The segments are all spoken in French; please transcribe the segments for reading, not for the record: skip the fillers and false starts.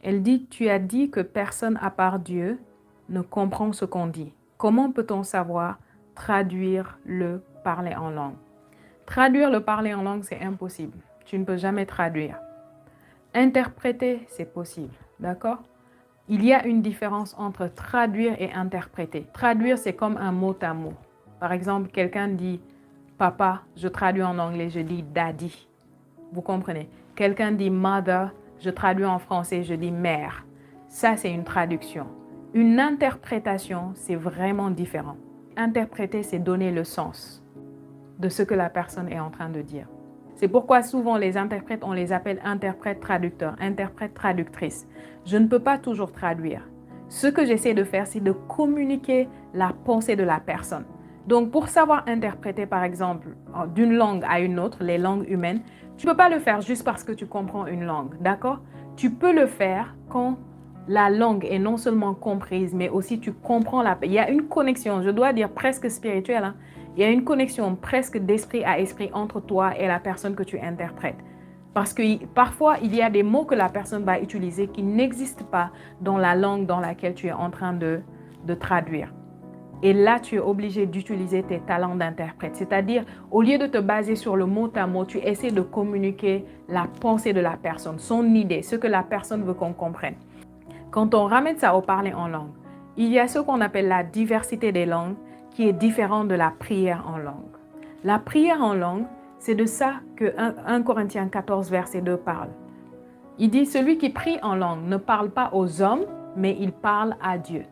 Elle dit, tu as dit que personne à part Dieu ne comprend ce qu'on dit. Comment peut-on savoir traduire le parler en langue? Traduire le parler en langue, c'est impossible. Tu ne peux jamais traduire. Interpréter, c'est possible. D'accord? Il y a une différence entre traduire et interpréter. Traduire, c'est comme un mot à mot. Par exemple, quelqu'un dit papa, je traduis en anglais, je dis daddy. Vous comprenez? Quelqu'un dit mother, je traduis en français, je dis mère. Ça, c'est une traduction. Une interprétation, c'est vraiment différent. Interpréter, c'est donner le sens de ce que la personne est en train de dire. C'est pourquoi souvent les interprètes, on les appelle interprètes traducteurs, interprètes traductrices. Je ne peux pas toujours traduire. Ce que j'essaie de faire, c'est de communiquer la pensée de la personne. Donc, pour savoir interpréter, par exemple, d'une langue à une autre, les langues humaines, tu ne peux pas le faire juste parce que tu comprends une langue, d'accord? Tu peux le faire quand la langue est non seulement comprise, mais aussi tu comprends il y a une connexion, je dois dire presque spirituelle, hein? Il y a une connexion presque d'esprit à esprit entre toi et la personne que tu interprètes. Parce que parfois, il y a des mots que la personne va utiliser qui n'existent pas dans la langue dans laquelle tu es en train de traduire. Et là, tu es obligé d'utiliser tes talents d'interprète. C'est-à-dire, au lieu de te baser sur le mot à mot, tu essaies de communiquer la pensée de la personne, son idée, ce que la personne veut qu'on comprenne. Quand on ramène ça au parler en langue, il y a ce qu'on appelle la diversité des langues qui est différente de la prière en langue. La prière en langue, c'est de ça que 1 Corinthiens 14, verset 2 parle. Il dit, celui qui prie en langue ne parle pas aux hommes, mais il parle à Dieu.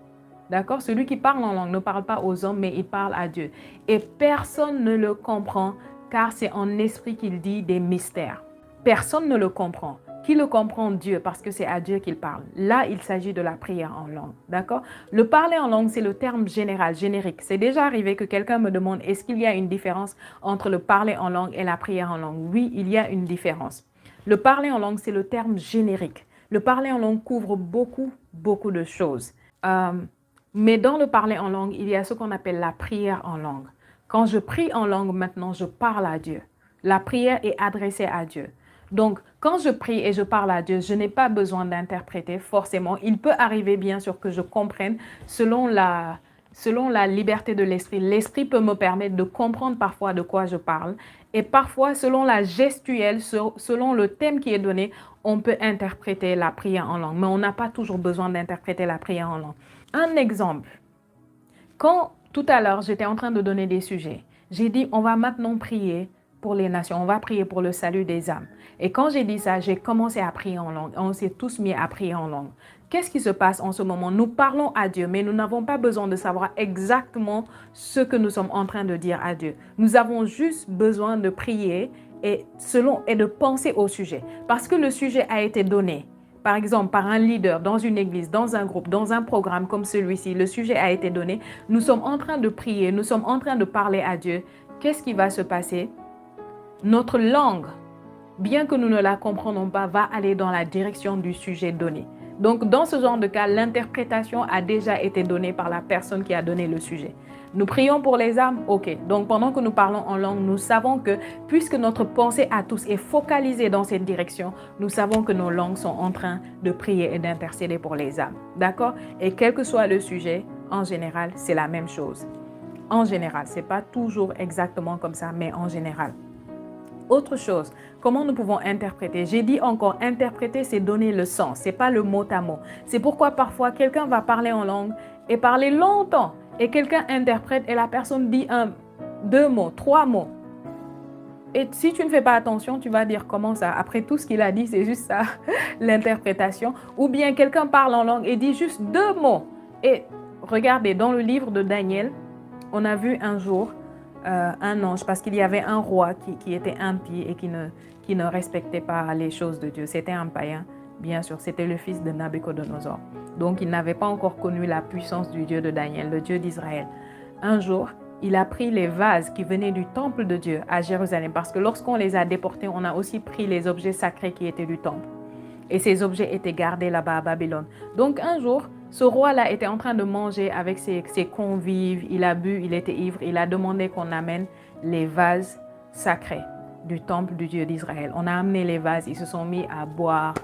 D'accord? Celui qui parle en langue ne parle pas aux hommes, mais il parle à Dieu. Et personne ne le comprend, car c'est en esprit qu'il dit des mystères. Personne ne le comprend. Qui le comprend? Dieu, parce que c'est à Dieu qu'il parle. Là, il s'agit de la prière en langue. D'accord? Le parler en langue, c'est le terme général, générique. C'est déjà arrivé que quelqu'un me demande, est-ce qu'il y a une différence entre le parler en langue et la prière en langue? Oui, il y a une différence. Le parler en langue, c'est le terme générique. Le parler en langue couvre beaucoup de choses. Mais dans le parler en langue, il y a ce qu'on appelle la prière en langue. Quand je prie en langue, maintenant, je parle à Dieu. La prière est adressée à Dieu. Donc, quand je prie et je parle à Dieu, je n'ai pas besoin d'interpréter forcément. Il peut arriver, bien sûr, que je comprenne selon la liberté de l'esprit. L'esprit peut me permettre de comprendre parfois de quoi je parle. Et parfois, selon la gestuelle, selon le thème qui est donné, on peut interpréter la prière en langue. Mais on n'a pas toujours besoin d'interpréter la prière en langue. Un exemple. Quand tout à l'heure, j'étais en train de donner des sujets, j'ai dit, on va maintenant prier pour les nations, on va prier pour le salut des âmes. Et quand j'ai dit ça, j'ai commencé à prier en langue. On s'est tous mis à prier en langue. Qu'est-ce qui se passe en ce moment? Nous parlons à Dieu, mais nous n'avons pas besoin de savoir exactement ce que nous sommes en train de dire à Dieu. Nous avons juste besoin de prier et de penser au sujet. Parce que le sujet a été donné. Par exemple, par un leader dans une église, dans un groupe, dans un programme comme celui-ci, le sujet a été donné. Nous sommes en train de prier, nous sommes en train de parler à Dieu. Qu'est-ce qui va se passer? Notre langue, bien que nous ne la comprenons pas, va aller dans la direction du sujet donné. Donc, dans ce genre de cas, l'interprétation a déjà été donnée par la personne qui a donné le sujet. Nous prions pour les âmes, ok. Donc, pendant que nous parlons en langue, nous savons que, puisque notre pensée à tous est focalisée dans cette direction, nous savons que nos langues sont en train de prier et d'intercéder pour les âmes. D'accord? Et quel que soit le sujet, en général, c'est la même chose. En général, ce n'est pas toujours exactement comme ça, mais en général. Autre chose, comment nous pouvons interpréter? J'ai dit encore, interpréter, c'est donner le sens, ce n'est pas le mot à mot. C'est pourquoi parfois, quelqu'un va parler en langue et parler longtemps. Et quelqu'un interprète et la personne dit 2 mots, 3 mots. Et si tu ne fais pas attention, tu vas dire comment ça? Après tout ce qu'il a dit, c'est juste ça, l'interprétation. Ou bien quelqu'un parle en langue et dit juste 2 mots. Et regardez, dans le livre de Daniel, on a vu un jour un ange, parce qu'il y avait un roi qui était impie et qui ne respectait pas les choses de Dieu. C'était un païen, bien sûr, c'était le fils de Nabuchodonosor. Donc, il n'avait pas encore connu la puissance du Dieu de Daniel, le Dieu d'Israël. Un jour, il a pris les vases qui venaient du temple de Dieu à Jérusalem, parce que lorsqu'on les a déportés, on a aussi pris les objets sacrés qui étaient du temple. Et ces objets étaient gardés là-bas à Babylone. Donc, un jour, ce roi-là était en train de manger avec ses convives, il a bu, il était ivre, il a demandé qu'on amène les vases sacrés du temple du Dieu d'Israël. On a amené les vases, ils se sont mis à boire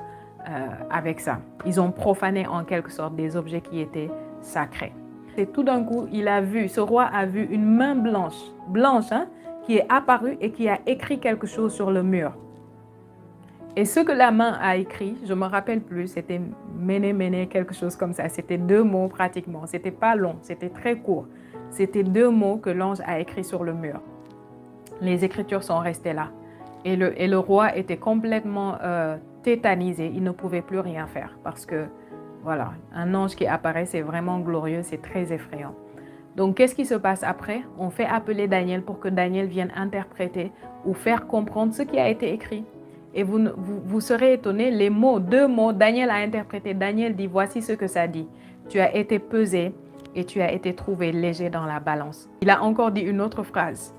avec ça. Ils ont profané en quelque sorte des objets qui étaient sacrés. Et tout d'un coup, ce roi a vu une main blanche, hein, qui est apparue et qui a écrit quelque chose sur le mur. Et ce que la main a écrit, je ne me rappelle plus, c'était méné, quelque chose comme ça. C'était 2 mots pratiquement. C'était pas long, c'était très court. C'était 2 mots que l'ange a écrits sur le mur. Les écritures sont restées là. Et le roi était complètement tétanisé. Il ne pouvait plus rien faire parce que, voilà, un ange qui apparaît, c'est vraiment glorieux, c'est très effrayant. Donc, qu'est-ce qui se passe après? On fait appeler Daniel pour que Daniel vienne interpréter ou faire comprendre ce qui a été écrit. Et vous serez étonnés, les mots, 2 mots, Daniel a interprété. Daniel dit, voici ce que ça dit. Tu as été pesé et tu as été trouvé léger dans la balance. Il a encore dit une autre phrase.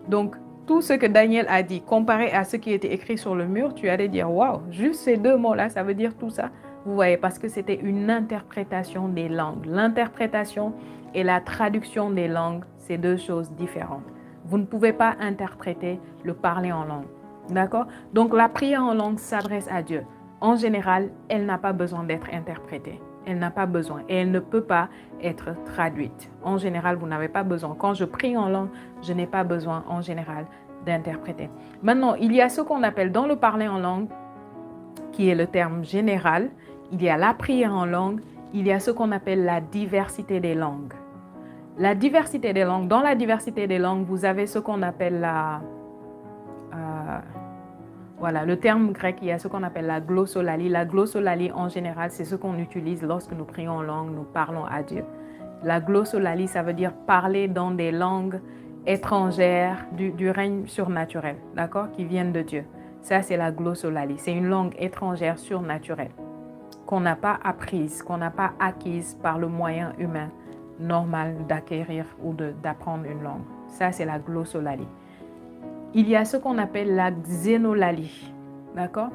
Donc, tout ce que Daniel a dit, comparé à ce qui était écrit sur le mur, tu allais dire, waouh, juste ces 2 mots-là, ça veut dire tout ça. Vous voyez, parce que c'était une interprétation des langues. L'interprétation et la traduction des langues, c'est 2 choses différentes. Vous ne pouvez pas interpréter le parler en langue. D'accord? Donc, la prière en langue s'adresse à Dieu. En général, elle n'a pas besoin d'être interprétée. Elle n'a pas besoin et elle ne peut pas être traduite. En général, vous n'avez pas besoin. Quand je prie en langue, je n'ai pas besoin en général d'interpréter. Maintenant, il y a ce qu'on appelle dans le parler en langue, qui est le terme général. Il y a la prière en langue. Il y a ce qu'on appelle la diversité des langues. La diversité des langues. Dans la diversité des langues, vous avez ce qu'on appelle voilà, le terme grec, il y a ce qu'on appelle la glossolalie. La glossolalie, en général, c'est ce qu'on utilise lorsque nous prions en langue, nous parlons à Dieu. La glossolalie, ça veut dire parler dans des langues étrangères du règne surnaturel, d'accord, qui viennent de Dieu. Ça, c'est la glossolalie. C'est une langue étrangère surnaturelle qu'on n'a pas apprise, qu'on n'a pas acquise par le moyen humain normal d'acquérir ou d'apprendre une langue. Ça, c'est la glossolalie. Il y a ce qu'on appelle la xénolalie, d'accord?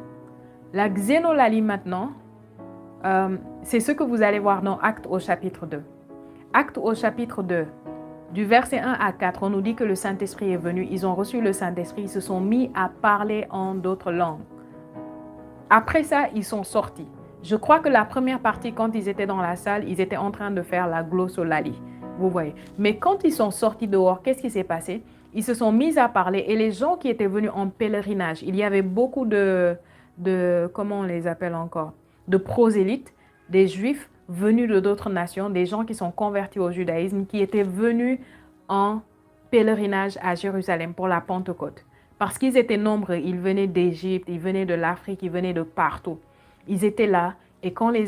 La xénolalie maintenant, c'est ce que vous allez voir dans Actes au chapitre 2. Actes au chapitre 2, du verset 1 à 4, on nous dit que le Saint-Esprit est venu, ils ont reçu le Saint-Esprit, ils se sont mis à parler en d'autres langues. Après ça, ils sont sortis. Je crois que la première partie, quand ils étaient dans la salle, ils étaient en train de faire la glossolalie, vous voyez. Mais quand ils sont sortis dehors, qu'est-ce qui s'est passé? Ils se sont mis à parler et les gens qui étaient venus en pèlerinage, il y avait beaucoup comment on les appelle encore, de prosélytes, des juifs venus de d'autres nations, des gens qui sont convertis au judaïsme, qui étaient venus en pèlerinage à Jérusalem pour la Pentecôte. Parce qu'ils étaient nombreux, ils venaient d'Égypte, ils venaient de l'Afrique, ils venaient de partout. Ils étaient là et quand les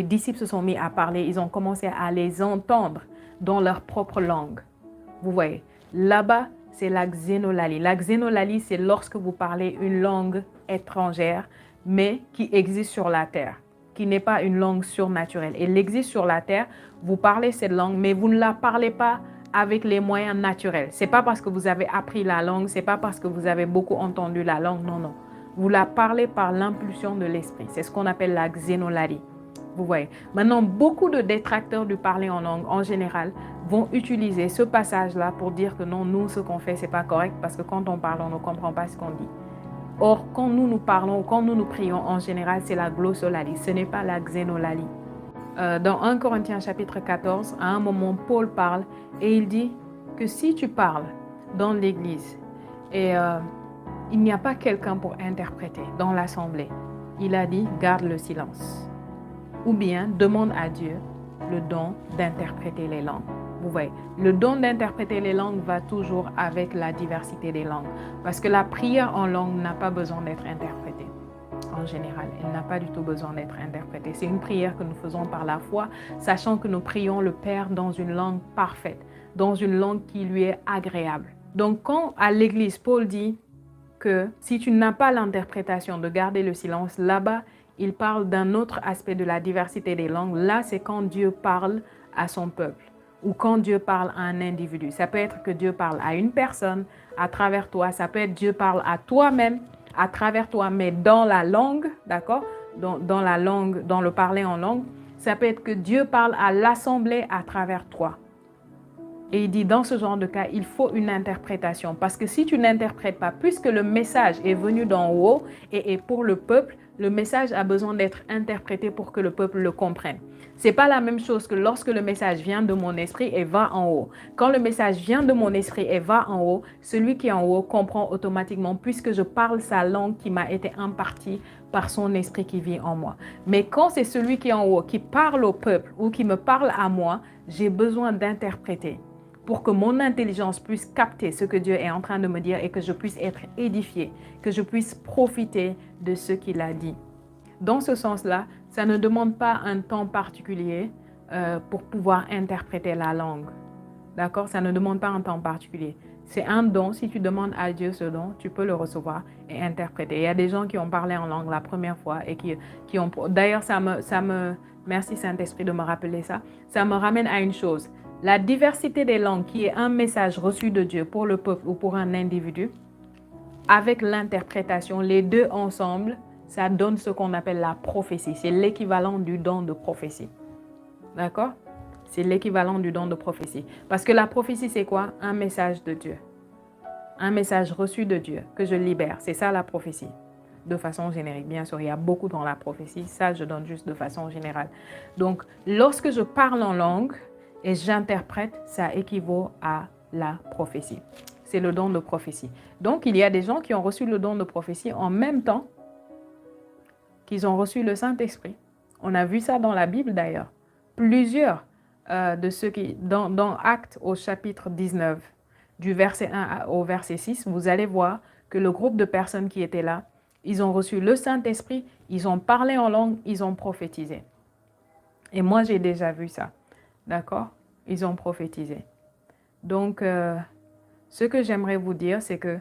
disciples se sont mis à parler, ils ont commencé à les entendre dans leur propre langue. Vous voyez? Là-bas, c'est la xénolalie. La xénolalie, c'est lorsque vous parlez une langue étrangère, mais qui existe sur la terre, qui n'est pas une langue surnaturelle. Elle existe sur la terre, vous parlez cette langue, mais vous ne la parlez pas avec les moyens naturels. Ce n'est pas parce que vous avez appris la langue, ce n'est pas parce que vous avez beaucoup entendu la langue, non, non. Vous la parlez par l'impulsion de l'esprit. C'est ce qu'on appelle la xénolalie. Vous voyez. Maintenant, beaucoup de détracteurs du parler en langue, en général, vont utiliser ce passage-là pour dire que non, nous, ce qu'on fait, ce n'est pas correct parce que quand on parle, on ne comprend pas ce qu'on dit. Or, quand nous parlons, quand nous prions, en général, c'est la glossolalie. Ce n'est pas la xénolalie. Dans 1 Corinthiens chapitre 14, à un moment, Paul parle et il dit que si tu parles dans l'église et il n'y a pas quelqu'un pour interpréter dans l'assemblée, il a dit, garde le silence. Ou bien demande à Dieu le don d'interpréter les langues. Vous voyez, le don d'interpréter les langues va toujours avec la diversité des langues. Parce que la prière en langue n'a pas besoin d'être interprétée. En général, elle n'a pas du tout besoin d'être interprétée. C'est une prière que nous faisons par la foi, sachant que nous prions le Père dans une langue parfaite, dans une langue qui lui est agréable. Donc quand à l'église, Paul dit que si tu n'as pas l'interprétation de garder le silence, là-bas, il parle d'un autre aspect de la diversité des langues. Là, c'est quand Dieu parle à son peuple ou quand Dieu parle à un individu. Ça peut être que Dieu parle à une personne à travers toi. Ça peut être Dieu parle à toi-même à travers toi, mais dans la langue, d'accord? Dans la langue, dans le parler en langue. Ça peut être que Dieu parle à l'assemblée à travers toi. Et il dit, dans ce genre de cas, il faut une interprétation. Parce que si tu n'interprètes pas, puisque le message est venu d'en haut et est pour le peuple, le message a besoin d'être interprété pour que le peuple le comprenne. Ce n'est pas la même chose que lorsque le message vient de mon esprit et va en haut. Quand le message vient de mon esprit et va en haut, celui qui est en haut comprend automatiquement puisque je parle sa langue qui m'a été impartie par son esprit qui vit en moi. Mais quand c'est celui qui est en haut qui parle au peuple ou qui me parle à moi, j'ai besoin d'interpréter pour que mon intelligence puisse capter ce que Dieu est en train de me dire et que je puisse être édifié, que je puisse profiter de ce qu'il a dit. Dans ce sens-là, ça ne demande pas un temps particulier pour pouvoir interpréter la langue. D'accord? Ça ne demande pas un temps particulier. C'est un don. Si tu demandes à Dieu ce don, tu peux le recevoir et interpréter. Il y a des gens qui ont parlé en langue la première fois et qui ont... D'ailleurs, merci Saint-Esprit de me rappeler ça. Ça me ramène à une chose. La diversité des langues qui est un message reçu de Dieu pour le peuple ou pour un individu, avec l'interprétation, les deux ensemble, ça donne ce qu'on appelle la prophétie. C'est l'équivalent du don de prophétie. D'accord? C'est l'équivalent du don de prophétie. Parce que la prophétie, c'est quoi? Un message de Dieu. Un message reçu de Dieu que je libère. C'est ça la prophétie. De façon générique. Bien sûr, il y a beaucoup dans la prophétie. Ça, je donne juste de façon générale. Donc, lorsque je parle en langue et j'interprète, ça équivaut à la prophétie. C'est le don de prophétie. Donc, il y a des gens qui ont reçu le don de prophétie en même temps qu'ils ont reçu le Saint-Esprit. On a vu ça dans la Bible d'ailleurs. Plusieurs de ceux qui, dans Actes au chapitre 19, du verset 1 au verset 6, vous allez voir que le groupe de personnes qui étaient là, ils ont reçu le Saint-Esprit, ils ont parlé en langue, ils ont prophétisé. Et moi, j'ai déjà vu ça. D'accord? Ils ont prophétisé. Donc, ce que j'aimerais vous dire, c'est que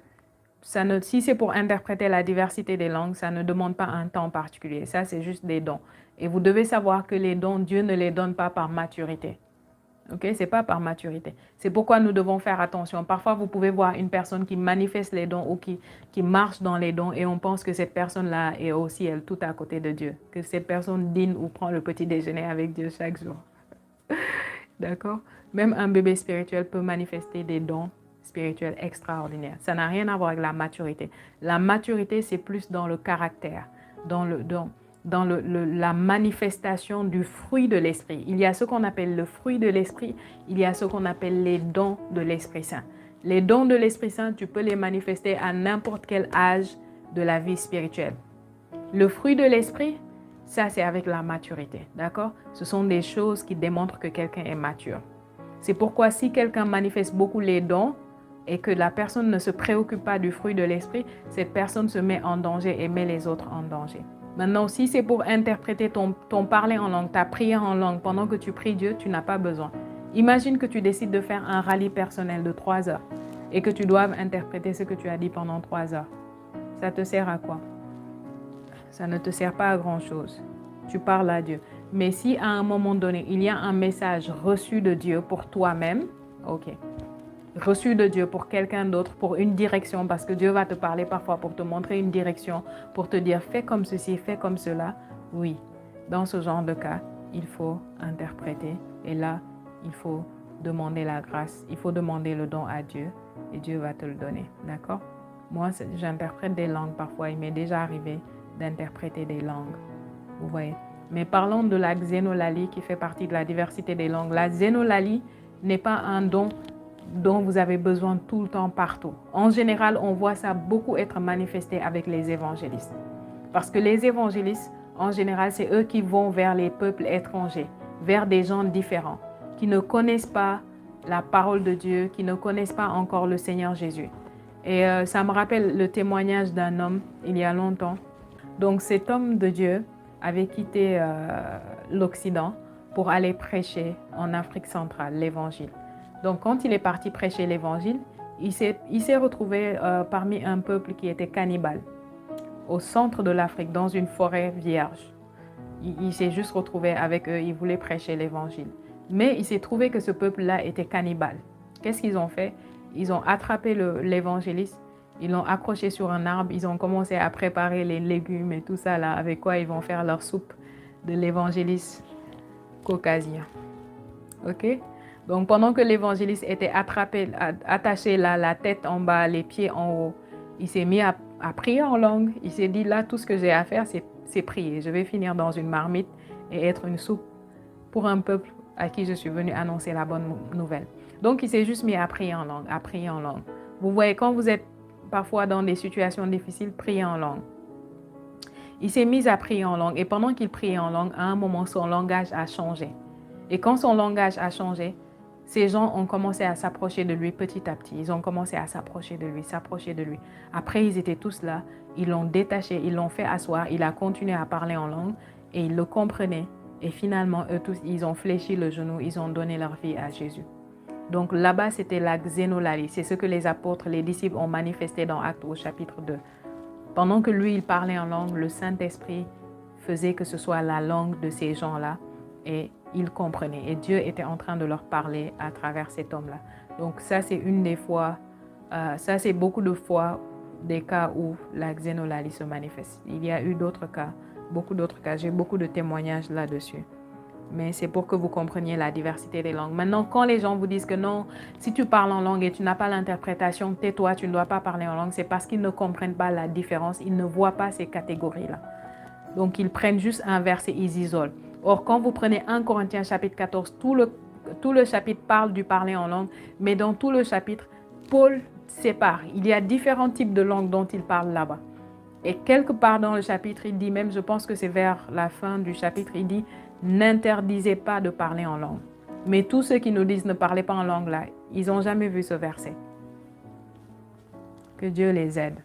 si c'est pour interpréter la diversité des langues, ça ne demande pas un temps particulier. Ça, c'est juste des dons. Et vous devez savoir que les dons, Dieu ne les donne pas par maturité. Ok? Ce n'est pas par maturité. C'est pourquoi nous devons faire attention. Parfois, vous pouvez voir une personne qui manifeste les dons ou qui marche dans les dons et on pense que cette personne-là est aussi, elle, tout à côté de Dieu. Que cette personne dîne ou prend le petit déjeuner avec Dieu chaque jour. D'accord? Même un bébé spirituel peut manifester des dons spirituels extraordinaires. Ça n'a rien à voir avec la maturité. La maturité, c'est plus dans le caractère, dans la manifestation du fruit de l'esprit. Il y a ce qu'on appelle le fruit de l'esprit, il y a ce qu'on appelle les dons de l'Esprit Saint. Les dons de l'Esprit Saint, tu peux les manifester à n'importe quel âge de la vie spirituelle. Le fruit de l'esprit, ça c'est avec la maturité, d'accord? Ce sont des choses qui démontrent que quelqu'un est mature. C'est pourquoi si quelqu'un manifeste beaucoup les dons et que la personne ne se préoccupe pas du fruit de l'esprit, cette personne se met en danger et met les autres en danger. Maintenant, si c'est pour interpréter ton parler en langue, ta prière en langue, pendant que tu pries Dieu, tu n'as pas besoin. Imagine que tu décides de faire un rallye personnel de 3 heures et que tu doives interpréter ce que tu as dit pendant 3 heures. Ça te sert à quoi? Ça ne te sert pas à grand-chose. Tu parles à Dieu. Mais si à un moment donné, il y a un message reçu de Dieu pour toi-même, ok. Reçu de Dieu pour quelqu'un d'autre, pour une direction, parce que Dieu va te parler parfois pour te montrer une direction, pour te dire fais comme ceci, fais comme cela. Oui, dans ce genre de cas, il faut interpréter et là, il faut demander la grâce, il faut demander le don à Dieu et Dieu va te le donner, d'accord? Moi, j'interprète des langues parfois, il m'est déjà arrivé d'interpréter des langues, vous voyez. Mais parlons de la xénolalie qui fait partie de la diversité des langues. La xénolalie n'est pas un don dont vous avez besoin tout le temps partout. En général, on voit ça beaucoup être manifesté avec les évangélistes. Parce que les évangélistes, en général, c'est eux qui vont vers les peuples étrangers, vers des gens différents, qui ne connaissent pas la parole de Dieu, qui ne connaissent pas encore le Seigneur Jésus. Et ça me rappelle le témoignage d'un homme il y a longtemps. Donc cet homme de Dieu avait quitté l'Occident pour aller prêcher en Afrique centrale, l'évangile. Donc, quand il est parti prêcher l'évangile, il s'est retrouvé parmi un peuple qui était cannibale, au centre de l'Afrique, dans une forêt vierge. Il s'est juste retrouvé avec eux, il voulait prêcher l'évangile. Mais il s'est trouvé que ce peuple-là était cannibale. Qu'est-ce qu'ils ont fait? Ils ont attrapé l'évangéliste, ils l'ont accroché sur un arbre, ils ont commencé à préparer les légumes et tout ça, là, avec quoi ils vont faire leur soupe de l'évangéliste caucasien. Ok? Donc, pendant que l'évangéliste était attaché là, la tête en bas, les pieds en haut, il s'est mis à prier en langue. Il s'est dit, là, tout ce que j'ai à faire, c'est c'est prier. Je vais finir dans une marmite et être une soupe pour un peuple à qui je suis venue annoncer la bonne nouvelle. Donc, il s'est juste mis à prier en langue, à prier en langue. Vous voyez, quand vous êtes parfois dans des situations difficiles, priez en langue. Il s'est mis à prier en langue et pendant qu'il priait en langue, à un moment, son langage a changé. Et quand son langage a changé, ces gens ont commencé à s'approcher de lui petit à petit. Ils ont commencé à s'approcher de lui, s'approcher de lui. Après, ils étaient tous là. Ils l'ont détaché, ils l'ont fait asseoir. Il a continué à parler en langue et ils le comprenaient. Et finalement, eux tous, ils ont fléchi le genou, ils ont donné leur vie à Jésus. Donc là-bas, c'était la xénolalie. C'est ce que les apôtres, les disciples ont manifesté dans Actes au chapitre 2. Pendant que lui, il parlait en langue, le Saint-Esprit faisait que ce soit la langue de ces gens-là et ils comprenaient. Et Dieu était en train de leur parler à travers cet homme-là. Donc ça, c'est une des fois, ça c'est beaucoup de fois des cas où la xénolalie se manifeste. Il y a eu d'autres cas, beaucoup d'autres cas. J'ai beaucoup de témoignages là-dessus. Mais c'est pour que vous compreniez la diversité des langues. Maintenant, quand les gens vous disent que non, si tu parles en langue et tu n'as pas l'interprétation, tais-toi, tu ne dois pas parler en langue, c'est parce qu'ils ne comprennent pas la différence, ils ne voient pas ces catégories-là. Donc, ils prennent juste un verset, ils isolent. Or, quand vous prenez 1 Corinthiens chapitre 14, tout le chapitre parle du parler en langue, mais dans tout le chapitre, Paul sépare. Il y a différents types de langues dont il parle là-bas. Et quelque part dans le chapitre, il dit même, je pense que c'est vers la fin du chapitre, il dit, n'interdisez pas de parler en langue. Mais tous ceux qui nous disent ne parlez pas en langue là, ils n'ont jamais vu ce verset. Que Dieu les aide.